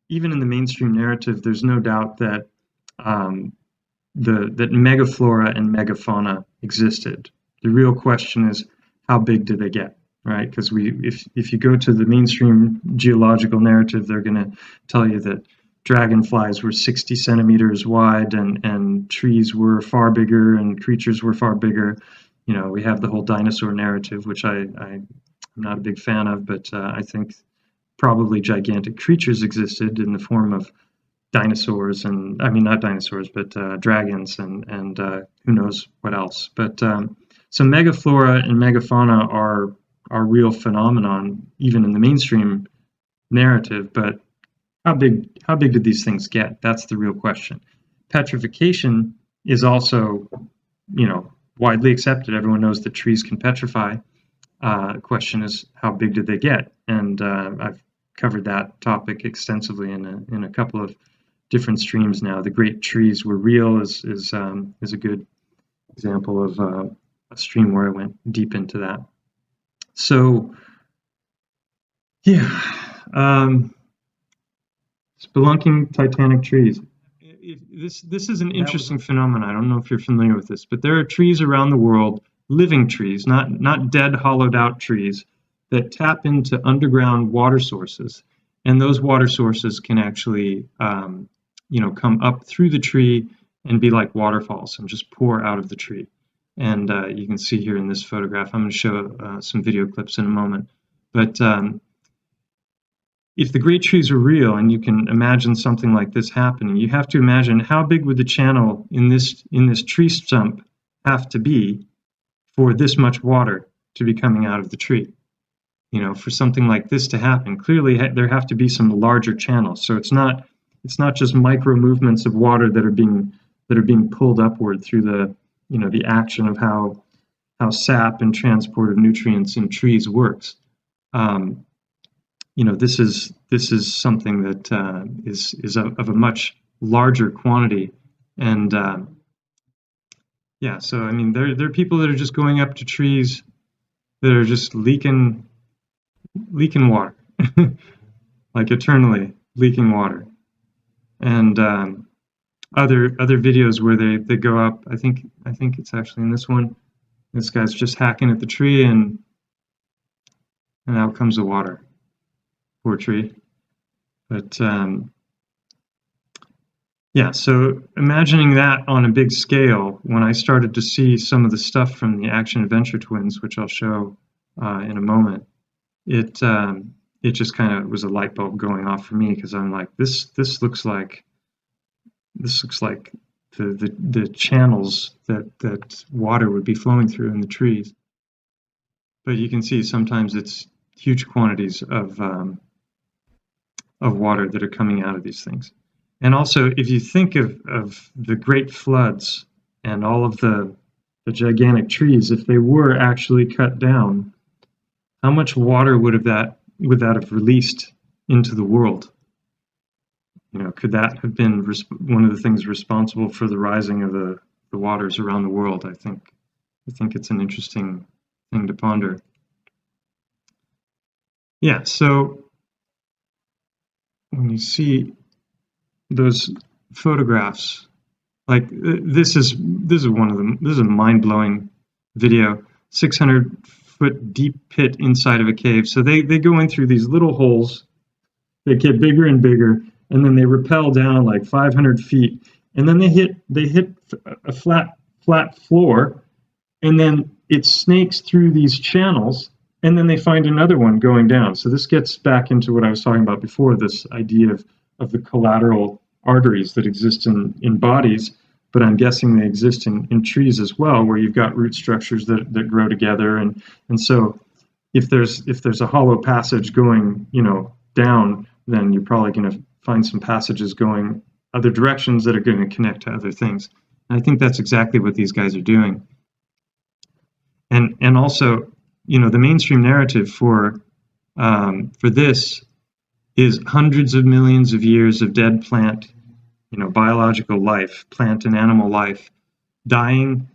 even in the mainstream narrative, there's no doubt that um, that megaflora and megafauna existed. The real question is, how big do they get, right? Because if you go to the mainstream geological narrative, they're going to tell you that dragonflies were 60 centimeters wide, and trees were far bigger, and creatures were far bigger. You know, we have the whole dinosaur narrative, which I'm not a big fan of, but I think probably gigantic creatures existed in the form of dinosaurs, and I mean not dinosaurs, but dragons, and who knows what else. But so megaflora and megafauna are real phenomenon even in the mainstream narrative. But how big did these things get? That's the real question. Petrification is also, you know, widely accepted. Everyone knows that trees can petrify. The question is, how big did they get? And I've covered that topic extensively in a couple of different streams now. The great trees were real is a good example of a stream where I went deep into that. So yeah, Spelunking Titanic Trees. This is an interesting phenomenon. I don't know if you're familiar with this, but there are trees around the world, living trees, not dead, hollowed out trees, that tap into underground water sources, and those water sources can actually come up through the tree and be like waterfalls and just pour out of the tree. And you can see here in this photograph, I'm going to show some video clips in a moment. But if the great trees are real, and you can imagine something like this happening, you have to imagine how big would the channel in this tree stump have to be for this much water to be coming out of the tree. You know, for something like this to happen, clearly there have to be some larger channels. So it's not just micro movements of water that are being pulled upward through the action of how sap and transport of nutrients in trees works. This is something that is of a much larger quantity, and so I mean there are people that are just going up to trees that are just leaking water, like eternally leaking water, and other videos where they go up. I think it's actually in this one. This guy's just hacking at the tree, and out comes the water. Poor tree. But so imagining that on a big scale, when I started to see some of the stuff from the action adventure twins, which I'll show in a moment, it just kind of was a light bulb going off for me, because I'm like, this looks like the channels that water would be flowing through in the trees. But you can see sometimes it's huge quantities of water that are coming out of these things. And also, if you think of the great floods and all of the gigantic trees, if they were actually cut down, how much water would that have released into the world? You know, could that have been one of the things responsible for the rising of the waters around the world? I think it's an interesting thing to ponder. Yeah, so when you see those photographs, like this is one of them. This is a mind-blowing video. 600-foot deep pit inside of a cave. So they go in through these little holes. They get bigger and bigger, and then they rappel down like 500 feet, and then they hit a flat floor, and then it snakes through these channels, and then they find another one going down. So this gets back into what I was talking about before, this idea of the collateral arteries that exist in bodies, but I'm guessing they exist in trees as well, where you've got root structures that grow together. And so if there's a hollow passage going, down, then you're probably going to find some passages going other directions that are going to connect to other things. And I think that's exactly what these guys are doing. And also, the mainstream narrative for this is hundreds of millions of years of dead plant, biological life, plant and animal life, dying,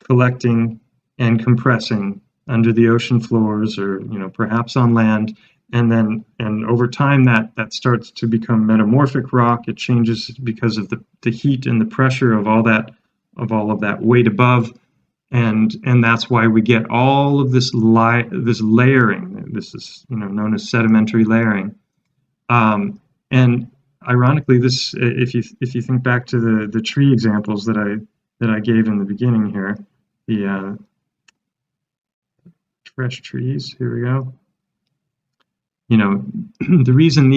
collecting, and compressing under the ocean floors, or perhaps on land, and over time that starts to become metamorphic rock. It changes because of the heat and the pressure of all of that weight above, and that's why we get all of this layering. This is known as sedimentary layering. And ironically, this if you think back to the tree examples that I gave in the beginning here, the fresh trees. Here we go. The reason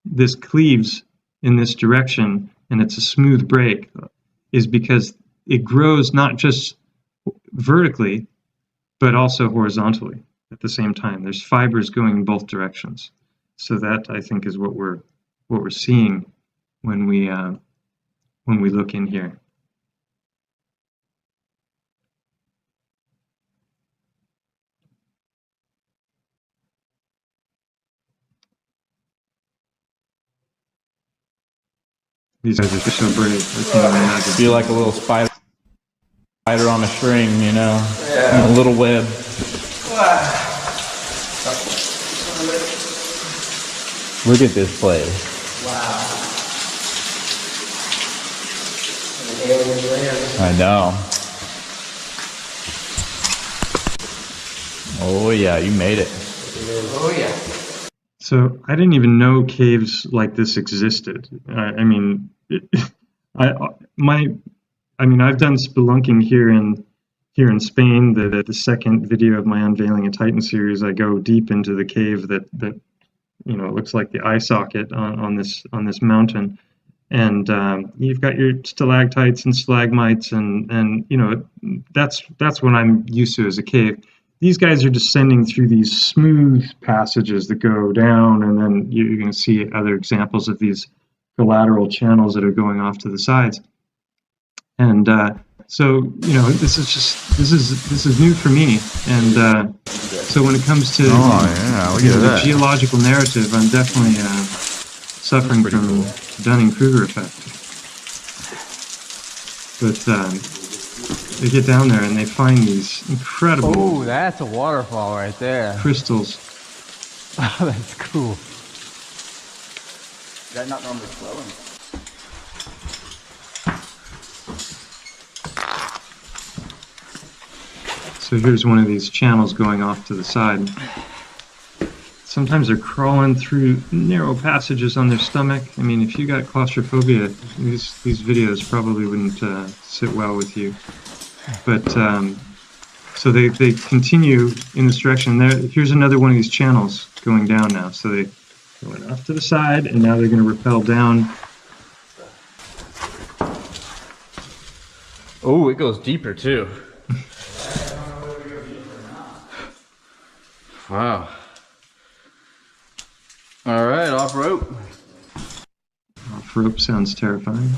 this cleaves in this direction and it's a smooth break is because it grows not just vertically but also horizontally at the same time. There's fibers going in both directions. So that, I think, is what we're seeing when we look in here. These guys are so brave. I can't even imagine. Feel like a little spider on a string, Yeah. a little web. Look at this place. Wow. An alien land. I know. Oh yeah, you made it. Oh yeah. So I didn't even know caves like this existed. I mean, I've done spelunking here in Spain. The second video of my Unveiling a Titan series, I go deep into the cave that it looks like the eye socket on this mountain, and you've got your stalactites and stalagmites, and that's what I'm used to as a cave. These guys are descending through these smooth passages that go down, and then you're going to see other examples of these collateral channels that are going off to the sides. And so this is new for me. And so when it comes to the geological narrative, I'm definitely suffering from Dunning-Kruger effect. But they get down there and they find these incredible. Oh, that's a waterfall right there. Crystals. Oh, that's cool. Is that not normally flowing? So here's one of these channels going off to the side. Sometimes they're crawling through narrow passages on their stomach. I mean, if you got claustrophobia, these videos probably wouldn't sit well with you. But so they continue in this direction. Here's another one of these channels going down now. So they went off to the side, and now they're going to rappel down. Oh, it goes deeper too. Wow. All right, off rope. Off rope sounds terrifying.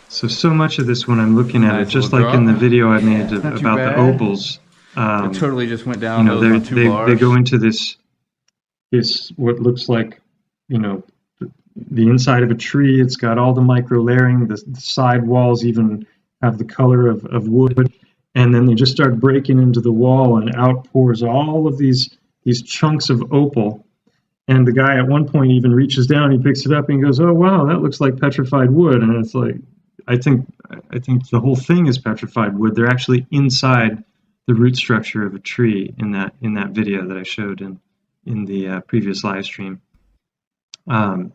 So much of this when I'm looking at it, just like in the video I made about the opals. It totally just went down. They go into this what looks like, the inside of a tree. It's got all the micro layering. The side walls even have the color of wood. And then they just start breaking into the wall, and out pours all of these chunks of opal. And the guy at one point even reaches down, he picks it up and goes, "Oh wow, that looks like petrified wood." And it's like, I think the whole thing is petrified wood. They're actually inside the root structure of a tree in that video that I showed in the previous live stream. And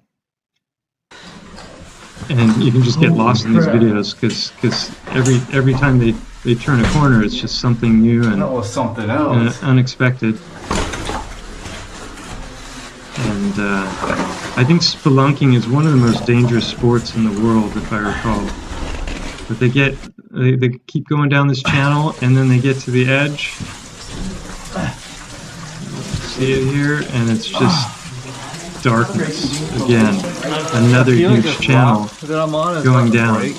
you can just get lost in these videos because every time they turn a corner, it's just something new and, something else. and unexpected. And I think spelunking is one of the most dangerous sports in the world, if I recall. But they keep going down this channel, and then they get to the edge. See it here, and it's just darkness again. Another huge channel going down.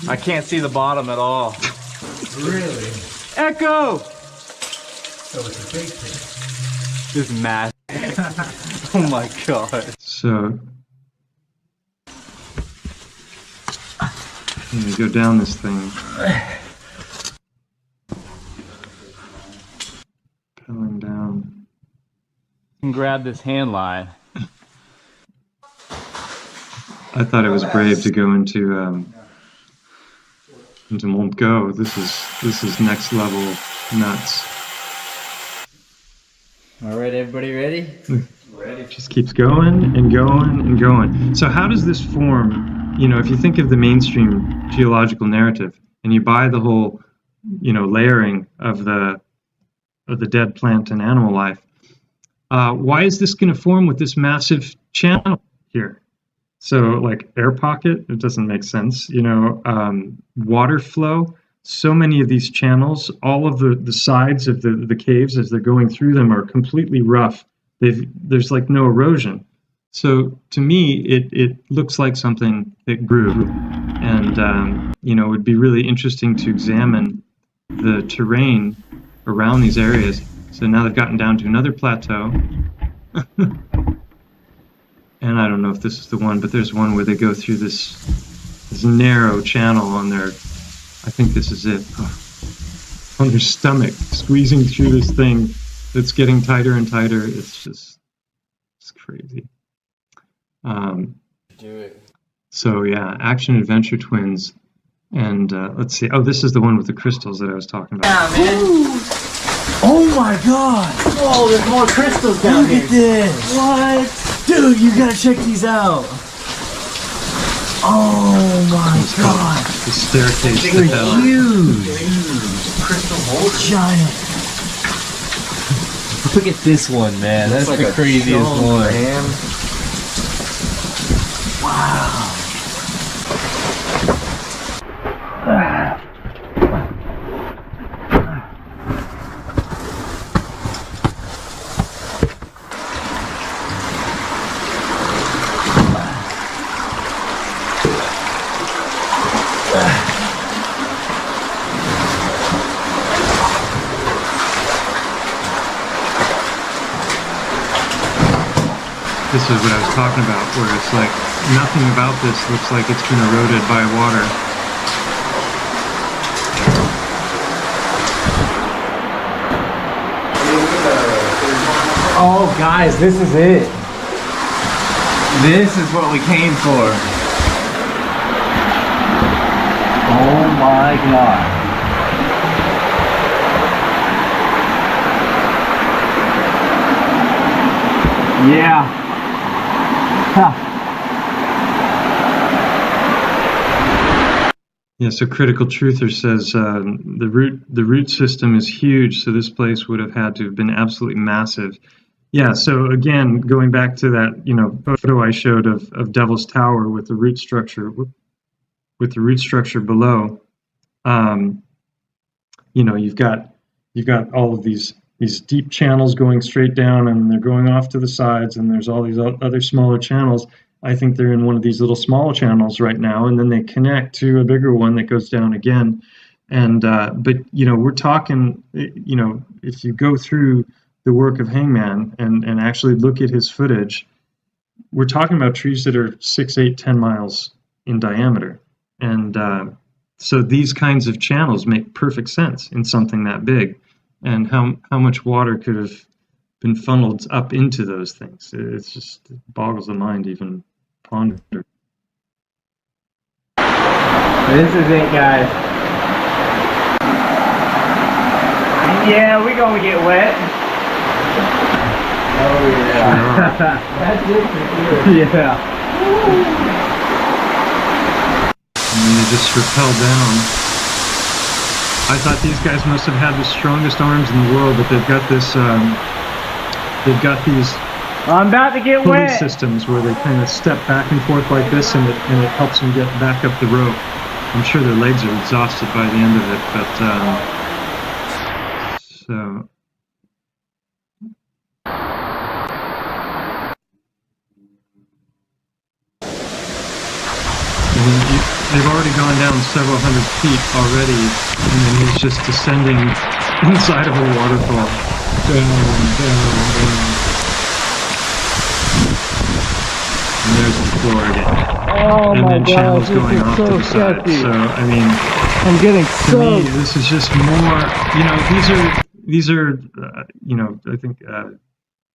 I can't see the bottom at all. Really? Echo! So it's a big thing. This is massive. Oh my god. So I'm gonna go down this thing. Pelling down. You can grab this hand line. I thought it was brave to go into Mont Go. This is next level nuts. All right, everybody ready? Ready. Just keeps going and going and going. So how does this form? You know, if you think of the mainstream geological narrative, and you buy the whole, you know, layering of the dead plant and animal life, why is this going to form with this massive channel here? So, like air pocket, it doesn't make sense. You know, water flow. So many of these channels, all of the sides of the caves as they're going through them are completely rough. There's like no erosion. So to me, it looks like something that grew, and you know, it would be really interesting to examine the terrain around these areas. So now they've gotten down to another plateau. And I don't know if this is the one, but there's one where they go through this narrow channel on their, I think this is it, on their stomach, squeezing through this thing that's getting tighter and tighter. It's crazy. Do it. So yeah, action adventure twins, and let's see. Oh, this is the one with the crystals that I was talking about. Yeah, man. Oh my god! Whoa, there's more crystals down Look here. at this! What? Dude, you gotta check these out! Oh my It's called god! the staircase to They're hell. huge! Crystal boulders. Giant! Look at this one, man. That's Like the a craziest stone, one. man. Wow! This is what I was talking about, where it's like nothing about this looks like it's been eroded by water. Oh, guys, this is it. This is what we came for. Oh my god. Yeah. Huh. Yeah, so Critical Truther says the root system is huge, so this place would have had to have been absolutely massive. Yeah, so again, going back to that, you know, photo I showed of Devil's Tower with the root structure below, you know, you've got all of these deep channels going straight down, and they're going off to the sides, and there's all these other smaller channels. I think they're in one of these little small channels right now, and then they connect to a bigger one that goes down again. And but you know, we're talking, you know, if you go through the work of Hangman and actually look at his footage, we're talking about trees that are 6, 8, 10 miles in diameter. And so these kinds of channels make perfect sense in something that big. And how much water could have been funneled up into those things? It's just, it boggles the mind to even ponder. This is it, guys. Yeah, we're gonna get wet. Oh yeah. That's it for sure. Yeah. And then they just rappel down. I thought these guys must have had the strongest arms in the world, but they've got this, they've got these I'm about to get pulley wet. systems where they kind of step back and forth like this, and it helps them get back up the rope. I'm sure their legs are exhausted by the end of it, but so. They've already gone down several hundred feet already, and then he's just descending inside of a waterfall. Down, down, down. And there's the floor again. Oh and my then gosh, channels this going is off so to the side. sketchy. So I mean, I'm getting to me, soaked. this is just more. These are I think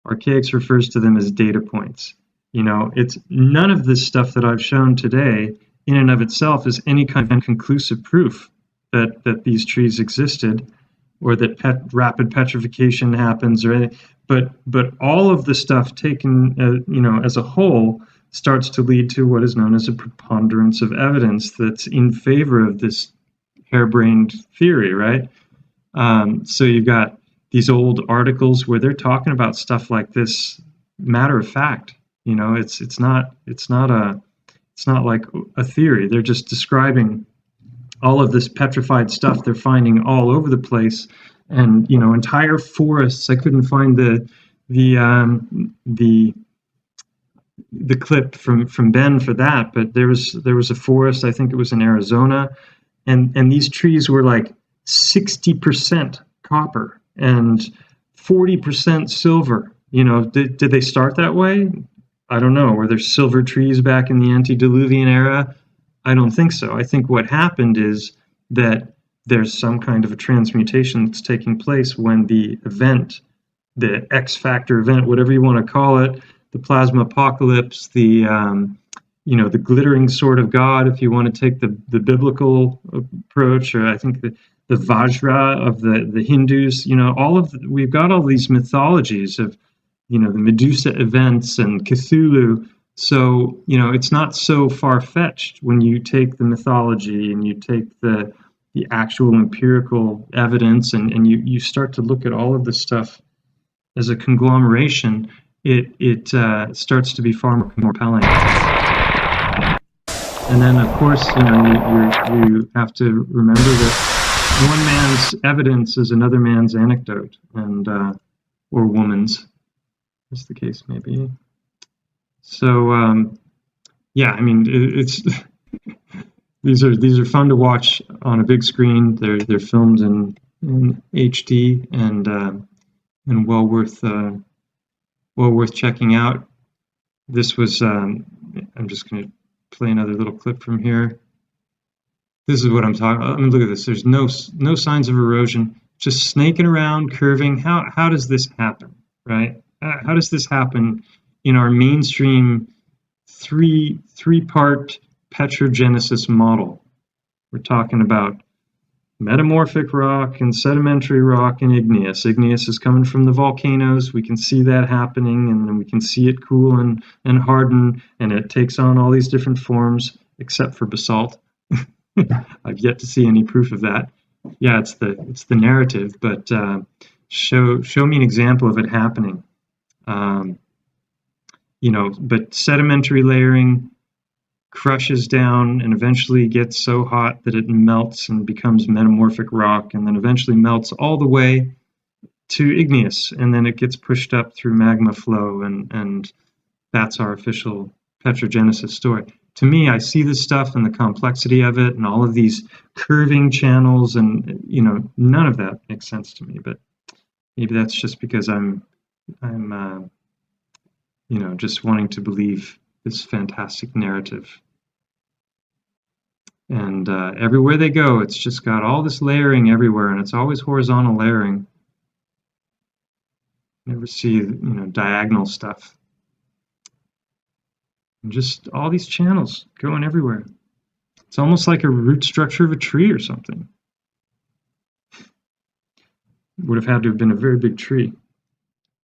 Archaics refers to them as data points. It's none of this stuff that I've shown today in and of itself is any kind of conclusive proof that these trees existed, or that rapid petrification happens, or anything. But all of the stuff taken as a whole starts to lead to what is known as a preponderance of evidence that's in favor of this harebrained theory, right? So you've got these old articles where they're talking about stuff like this, matter of fact. It's not like a theory. They're just describing all of this petrified stuff they're finding all over the place, and entire forests. I couldn't find the clip from Ben for that, but there was a forest. I think it was in Arizona, and these trees were like 60% copper and 40% silver. Did they start that way? I don't know. Were there silver trees back in the antediluvian era? I don't think so. I think what happened is that there's some kind of a transmutation that's taking place when the event, the X factor event, whatever you want to call it, the plasma apocalypse, the glittering sword of God, if you want to take the biblical approach, or I think the Vajra of the Hindus. We've got all these mythologies of the Medusa events and Cthulhu. So it's not so far-fetched when you take the mythology and you take the actual empirical evidence, and you start to look at all of this stuff as a conglomeration. It starts to be far more compelling. And then, of course, you have to remember that one man's evidence is another man's anecdote, and or woman's, as the case may be. So, yeah, I mean, it's these are fun to watch on a big screen. They're filmed in HD, and well worth checking out. This was I'm just going to play another little clip from here. This is what I'm talking about. I mean, look at this. There's no signs of erosion, just snaking around, curving. How does this happen, right? How does this happen in our mainstream three-part petrogenesis model? We're talking about metamorphic rock and sedimentary rock and igneous. Igneous is coming from the volcanoes. We can see that happening, and then we can see it cool and harden, and it takes on all these different forms, except for basalt. I've yet to see any proof of that. Yeah, it's the narrative, but show me an example of it happening. But sedimentary layering crushes down and eventually gets so hot that it melts and becomes metamorphic rock, and then eventually melts all the way to igneous, and then it gets pushed up through magma flow, and that's our official petrogenesis story. To me, I see this stuff and the complexity of it and all of these curving channels, and none of that makes sense to me, but maybe that's just because I'm just wanting to believe this fantastic narrative. And everywhere they go, it's just got all this layering everywhere, and it's always horizontal layering. Never see diagonal stuff. And just all these channels going everywhere. It's almost like a root structure of a tree or something. Would have had to have been a very big tree.